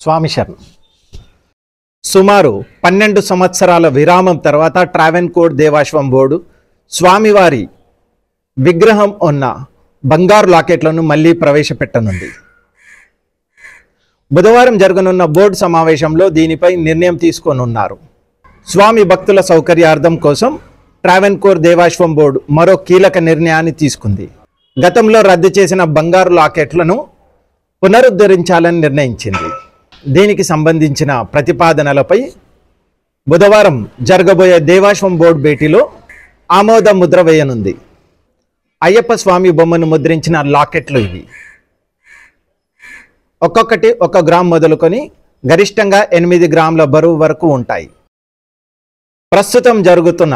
స్వామి శరణం. సుమారు 12 సంవత్సరాల విరామం తర్వాత ట్రావెన్కోర్ దేవాశ్వం బోర్డు స్వామివారి విగ్రహం ఉన్న బంగారు లాకెట్లను మళ్ళీ ప్రవేశపెట్టనుంది. బుధవారం జరగనున్న బోర్డు సమావేశంలో దీనిపై నిర్ణయం తీసుకోనున్నారు. స్వామి భక్తుల సౌకర్యార్థం కోసం ట్రావెన్కోర్ దేవాశ్వం బోర్డు మరో కీలక నిర్ణయాన్ని తీసుకుంది. గతంలో రద్దు చేసిన బంగారు లాకెట్లను పునరుద్ధరించాలని నిర్ణయించింది. దీనికి సంబంధించిన ప్రతిపాదనలపై బుధవారం జరగబోయే దేవాశ్వం బోర్డు భేటీలో ఆమోద ముద్ర వేయనుంది. అయ్యప్ప స్వామి బొమ్మను ముద్రించిన లాకెట్లు ఇవి. ఒక్కొక్కటి 1 గ్రామ్ మొదలుకొని గరిష్టంగా 8 గ్రాముల బరువు వరకు ఉంటాయి. ప్రస్తుతం జరుగుతున్న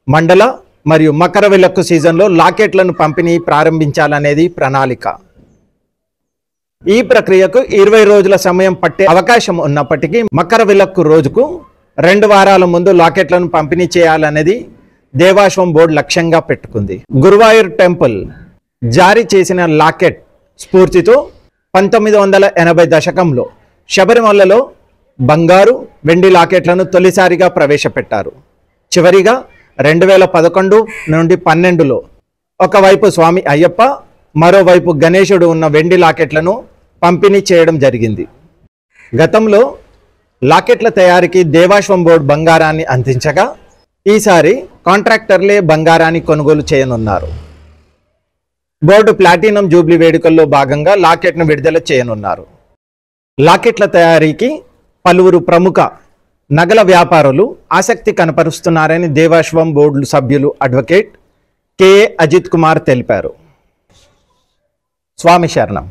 మండల మరియు మకర విలక్కు సీజన్లో లాకెట్లను పంపిణీ ప్రారంభించాలనేది ప్రణాళిక. ఈ ప్రక్రియకు 20 రోజుల సమయం పట్టే అవకాశం ఉన్నప్పటికీ మకర విలక్కు రోజుకు 2 వారాల ముందు లాకెట్లను పంపిణీ చేయాలనేది దేవాశ్వం బోర్డు లక్ష్యంగా పెట్టుకుంది. గురువాయూర్ టెంపుల్ జారీ చేసిన లాకెట్ స్ఫూర్తితో 1980 దశకంలో శబరిమలలో బంగారు, వెండి లాకెట్లను తొలిసారిగా ప్రవేశపెట్టారు. చివరిగా 2011 నుండి 12లో ఒకవైపు స్వామి అయ్యప్ప, మరోవైపు గణేశుడు ఉన్న వెండి లాకెట్లను పంపిణీ చేయడం జరిగింది. గతంలో లాకెట్ల తయారీకి దేవాశ్వం బోర్డు బంగారాన్ని అందించగా ఈసారి కాంట్రాక్టర్లే బంగారాన్ని కొనుగోలు చేయనున్నారు. బోర్డు ప్లాటినం జూబ్లీ వేడుకల్లో భాగంగా లాకెట్ను విడుదల చేయనున్నారు. లాకెట్ల తయారీకి పలువురు ప్రముఖ నగల వ్యాపారులు ఆసక్తి కనపరుస్తున్నారని దేవాశ్వం బోర్డు సభ్యులు అడ్వకేట్ కె అజిత్ కుమార్ తెలిపారు. స్వామి శరణం.